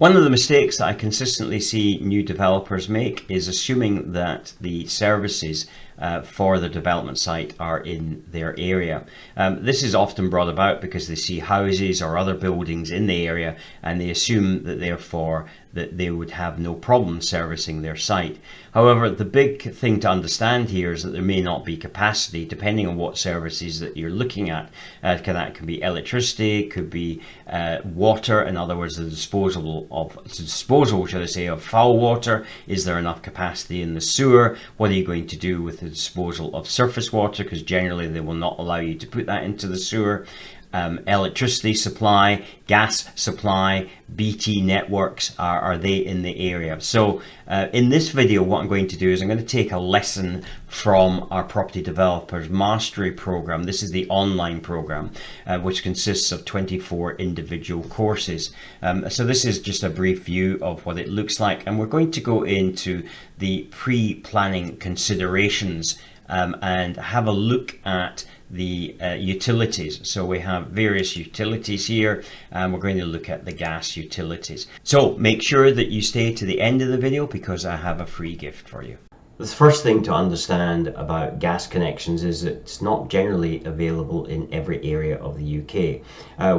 One of the mistakes that I consistently see new developers make is assuming that the services for the development site are in their area. This is often brought about because they see houses or other buildings in the area and they assume that therefore that they would have no problem servicing their site. However, the big thing to understand here is that there may not be capacity depending on what services that you're looking at. That can be electricity, could be water, in other words the disposal, shall I say, of foul water. Is there enough capacity in the sewer? What are you going to do with the disposal of surface water, because generally they will not allow you to put that into the sewer. Electricity supply, gas supply, BT networks, are they in the area? So in this video what I'm going to do is I'm going to take a lesson from our Property Developers Mastery program. This is the online program which consists of 24 individual courses. So this is just a brief view of what it looks like, and we're going to go into the pre-planning considerations and have a look at the utilities. So we have various utilities here, and we're going to look at the gas utilities. So make sure that you stay to the end of the video because I have a free gift for you. The first thing to understand about gas connections is that it's not generally available in every area of the UK.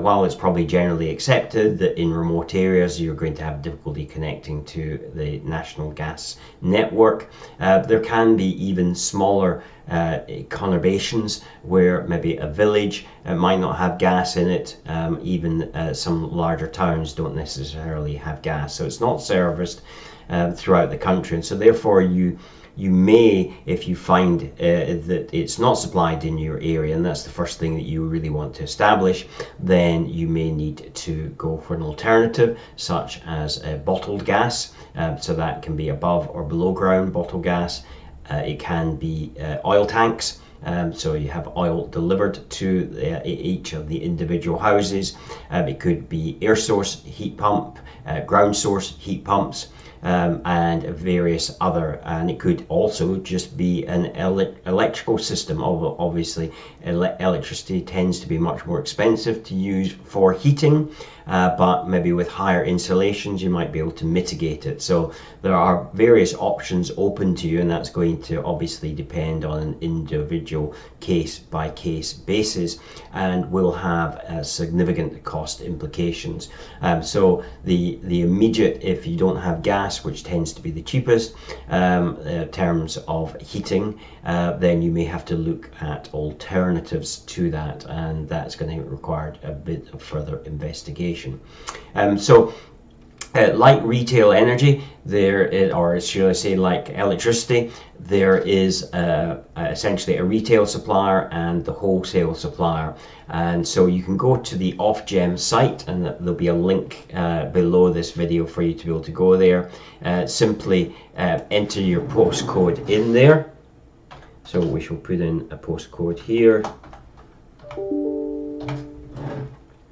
While it's probably generally accepted that in remote areas you're going to have difficulty connecting to the national gas network, there can be even smaller conurbations where maybe a village might not have gas in it. Even some larger towns don't necessarily have gas, so it's not serviced throughout the country, and so therefore you may, if you find that it's not supplied in your area, and that's the first thing that you really want to establish, then you may need to go for an alternative such as bottled gas. So that can be above or below ground bottled gas. It can be oil tanks. So you have oil delivered to each of the individual houses. It could be air source heat pump, ground source heat pumps, and various other, and it could also just be an electrical system. Obviously electricity tends to be much more expensive to use for heating, but maybe with higher insulations you might be able to mitigate it. So there are various options open to you, and that's going to obviously depend on an individual case by case basis and will have significant cost implications. So the immediate, if you don't have gas, which tends to be the cheapest in terms of heating, then you may have to look at alternatives to that, and that's going to require a bit of further investigation. Like retail energy, or should I say like electricity, there is essentially a retail supplier and the wholesale supplier. And so you can go to the Ofgem site, and there'll be a link below this video for you to be able to go there. Simply enter your postcode in there. So we shall put in a postcode here.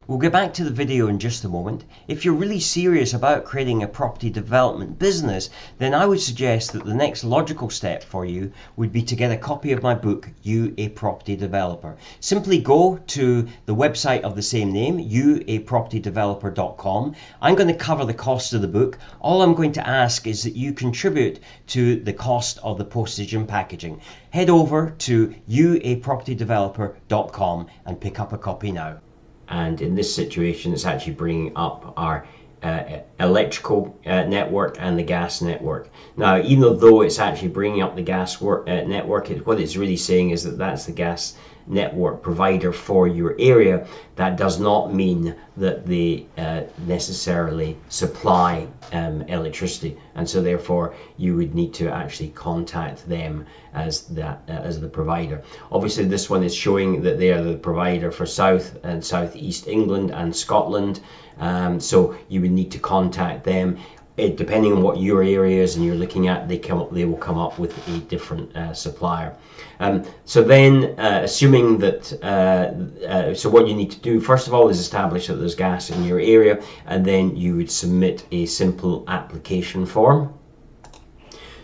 We'll get back to the video in just a moment. If you're really serious about creating a property development business, then I would suggest that the next logical step for you would be to get a copy of my book, You a Property Developer. Simply go to the website of the same name, youapropertydeveloper.com. I'm going to cover the cost of the book. All I'm going to ask is that you contribute to the cost of the postage and packaging. Head over to youapropertydeveloper.com and pick up a copy now. And in this situation, it's actually bringing up our electrical network and the gas network. Now, even though it's actually bringing up the gas network, what it's really saying is that that's the gas network provider for your area. That does not mean that they necessarily supply electricity, and so therefore you would need to actually contact them as the provider. Obviously this one is showing that they are the provider for South and South East England and Scotland, so you would need to contact them. Depending on what your area is and you're looking at, they will come up with a different supplier. So then, assuming that, so what you need to do first of all is establish that there's gas in your area, and then you would submit a simple application form.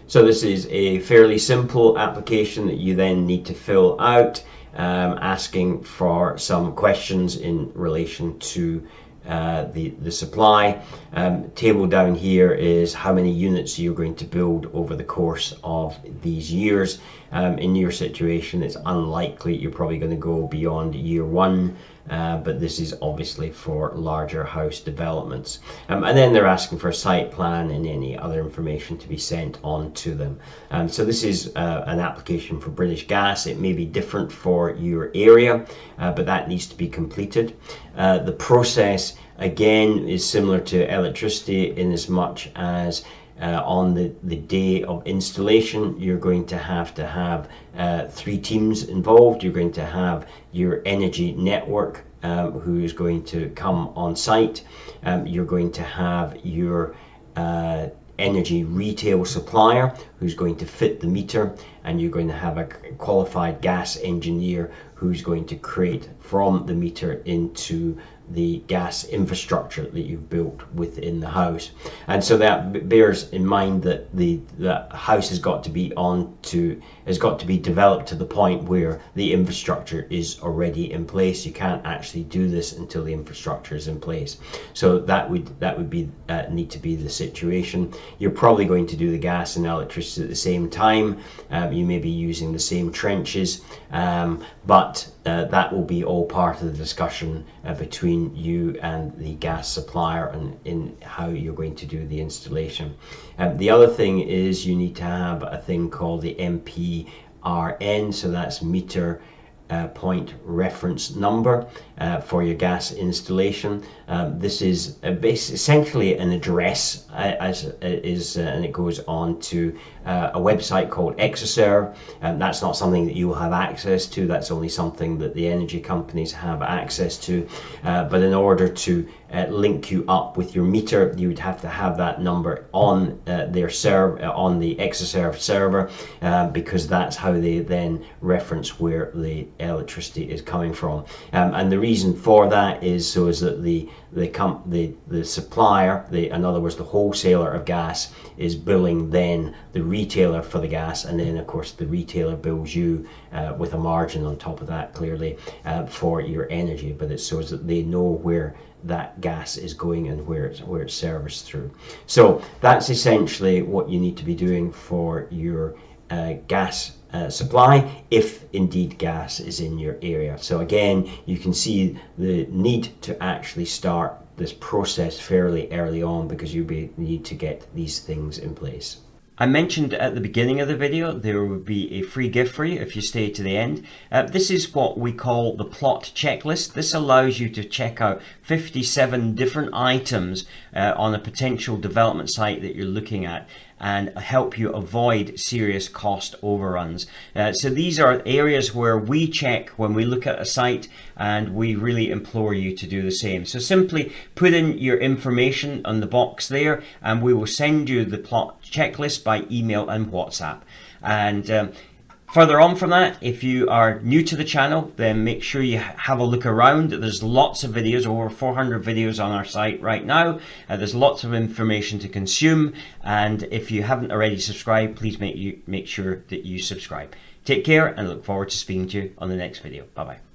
So this is a fairly simple application that you then need to fill out, asking for some questions in relation to the supply. Table down here is how many units you're going to build over the course of these years. In your situation, it's unlikely you're probably going to go beyond year 1. But this is obviously for larger house developments. And then they're asking for a site plan and any other information to be sent on to them. So this is an application for British Gas. It may be different for your area, but that needs to be completed. The process again is similar to electricity in as much as on the day of installation, you're going to have 3 teams involved. You're going to have your energy network who is going to come on site. You're going to have your energy retail supplier who's going to fit the meter, and you're going to have a qualified gas engineer who's going to create from the meter into the gas infrastructure that you've built within the house. And so that bears in mind that the house has got to be developed to the point where the infrastructure is already in place. You can't actually do this until the infrastructure is in place. So that would be need to be the situation. You're probably going to do the gas and electricity at the same time. You may be using the same trenches, but that will be all part of the discussion between you and the gas supplier and in how you're going to do the installation. The other thing is you need to have a thing called the MPRN, so that's meter point reference number for your gas installation. This is essentially an address and it goes on to a website called Exoserve, and that's not something that you will have access to. That's only something that the energy companies have access to, but in order to link you up with your meter, you would have to have that number on their server, on the Exoserve server, because that's how they then reference where the electricity is coming from. And the reason for that is so is that the supplier, in other words the wholesaler of gas, is billing then the retailer for the gas, and then of course the retailer bills you with a margin on top of that, clearly, for your energy. But it's so that they know where that gas is going and where it's serviced through. So that's essentially what you need to be doing for your gas supply, if indeed gas is in your area. So again, you can see the need to actually start this process fairly early on, because you need to get these things in place. I mentioned at the beginning of the video there would be a free gift for you if you stay to the end. This is what we call the plot checklist. This allows you to check out 57 different items on a potential development site that you're looking at, and help you avoid serious cost overruns. So these are areas where we check when we look at a site, and we really implore you to do the same. So simply put in your information on the box there, and we will send you the plot checklist by email and WhatsApp. And further on from that, if you are new to the channel, then make sure you have a look around. There's lots of videos, over 400 videos on our site right now. There's lots of information to consume, and if you haven't already subscribed, please make sure that you subscribe. Take care, and look forward to speaking to you on the next video. Bye bye.